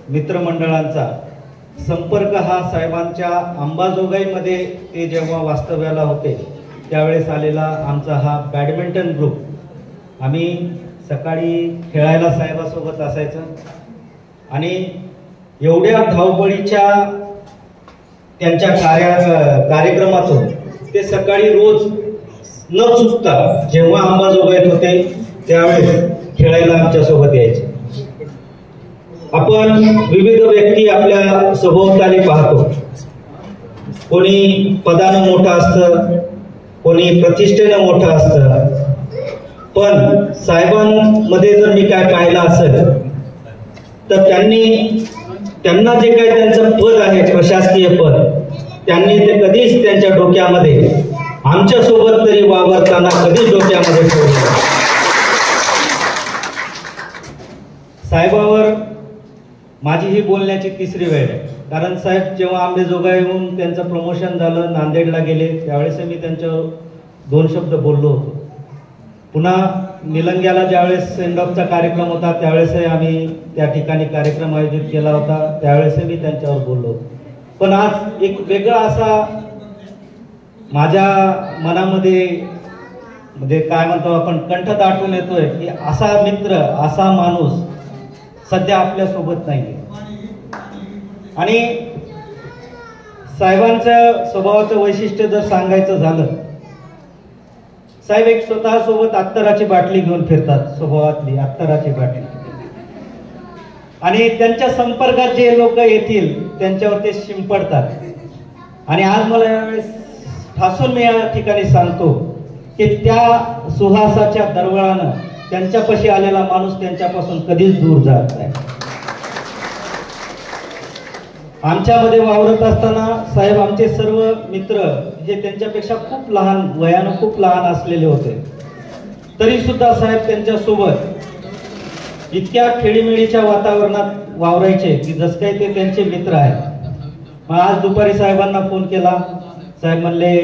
मित्रमंडळांचा संपर्क हा साहेबांच्या अंबाजोगाईमध्ये ते जेव्हा वास्तव्याला होते त्यावेळेस आलेला आमचा हा बॅडमिंटन ग्रुप। आम्ही सकाळी खेळायला साहेबासोबत असायचं आणि एवढ्या धावपळीच्या त्यांच्या कार्यक्रमातून ते सकाळी रोज न चुकता जेव्हा अंबाजोगाईत होते त्यावेळेस खेळायला आमच्या सोबत यायचे। आपण विविध व्यक्ती आपल्या सभोवताली पाहतो, कोणी पदानं मोठं असतं, कोणी प्रतिष्ठेनं मोठं असतं, पण साहेबांमध्ये जर मी काय पाहिलं असेल तर त्यांना जे काय त्यांचं पद आहे प्रशासकीय पद, त्यांनी ते कधीच त्यांच्या डोक्यामध्ये आमच्या सोबत तरी वावरताना कधीच डोक्यामध्ये ठेवलं। साहेबावर माझी ही बोलण्याची तिसरी वेळ आहे, कारण साहेब जेव्हा अंबाजोगाईहून त्यांचं प्रमोशन झालं, नांदेडला गेले, त्यावेळेस मी त्यांच्यावर 2 शब्द बोललो होतो। पुन्हा निलंग्याला ज्यावेळेस सेंड ऑफचा कार्यक्रम होता त्यावेळेस आम्ही त्या ठिकाणी कार्यक्रम आयोजित केला होता, त्यावेळेस मी त्यांच्यावर बोललो होतो। पण आज एक वेगळा असा माझ्या मनामध्ये म्हणजे काय म्हणतो आपण कंठ दाटून येतोय की असा मित्र, असा माणूस सध्या आपल्या सोबत नाहीये। आणि साहेबांच्या स्वभावाचं वैशिष्ट्य जर सांगायचं झालं, साहेब एक स्वतः सोबत अत्तराची बाटली घेऊन फिरतात, स्वभावातली अत्तराची बाटली, आणि त्यांच्या संपर्कात जे लोक येतील त्यांच्यावर ते शिंपडतात। आणि आज मला यावेळेस ठासून मी या ठिकाणी सांगतो की त्या सुहासाच्या दरवळानं त्यांच्यापाशी आलेला माणूस त्यांच्यापासून कधीच दूर जात नाही। आमच्यामध्ये वावरत असताना साहेब आमचे सर्व मित्र हे त्यांच्यापेक्षा खूप लहान वयानं खूप लहान असलेले होते, तरी सुद्धा साहेब त्यांच्या सोबत इतक्या खेळीमेळीच्या वातावरणात वावरायचे की जस काही ते त्यांचे मित्र आहेत। मग आज दुपारी साहेबांना फोन केला, साहेब म्हणले,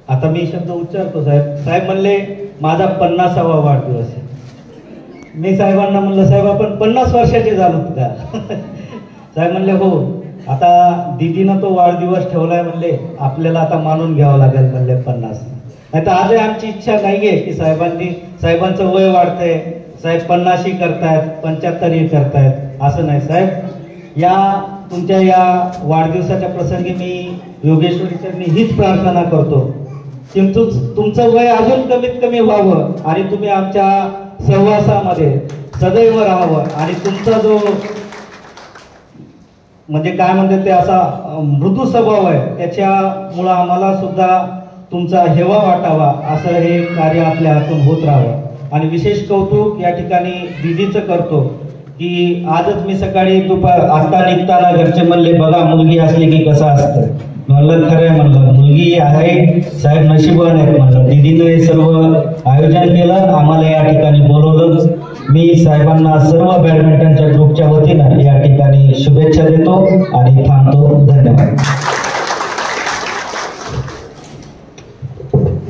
आता मी शब्द उच्चारतो साहेब म्हणले माझा 50वा वाढदिवस आहे। मी साहेबांना म्हणलं, साहेब आपण 50 वर्षाचे झालोत का? साहेब म्हणले हो, आता दीदीनं तो वाढदिवस ठेवलाय, म्हणले आपल्याला आता मानून घ्यावं लागेल म्हणले 50। नाही तर आजही आमची इच्छा नाहीये की साहेबांचं वय वाढतंय, साहेब 50 करतायत, 75 करतायत, असं नाही साहेब। या तुमच्या या वाढदिवसाच्या प्रसंगी मी योगेश्वरी चरणी हीच प्रार्थना करतो की तुमचं वय अजून कमीत कमी व्हावं आणि तुम्ही आमच्या सहवासामध्ये सदैव राहावं, आणि तुमचा जो म्हणजे काय म्हणते ते असा मृदू स्वभाव आहे त्याच्यामुळं आम्हाला सुद्धा तुमचा हेवा वाटावा, असं हे कार्य आपल्या हातून होत राहावं। आणि विशेष कौतुक या ठिकाणी दीदीचं करतो की आजच मी सकाळी आता निघताना घरचे म्हणले, बघा मुलगी असली की कसं असतं। म्हणलं खरंय, म्हणलं मुलगी आहे, साहेब नशिबान आहे म्हणलं। दीदीनं हे सर्व आयोजन केलं, आम्हाला या ठिकाणी बोलवलं। मी साहेबांना सर्व बॅडमिंटनच्या ग्रुपच्या वतीनं या ठिकाणी शुभेच्छा देतो आणि थांबतो। धन्यवाद।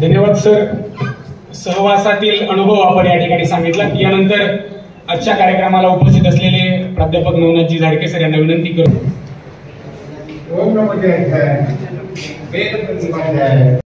धन्यवाद सर। सहवासातील अनुभव आपण या ठिकाणी सांगितला। यानंतर आजच्या कार्यक्रमाला उपस्थित असलेले प्राध्यापक नवनाथजी झाडके सर यांना विनंती करतो।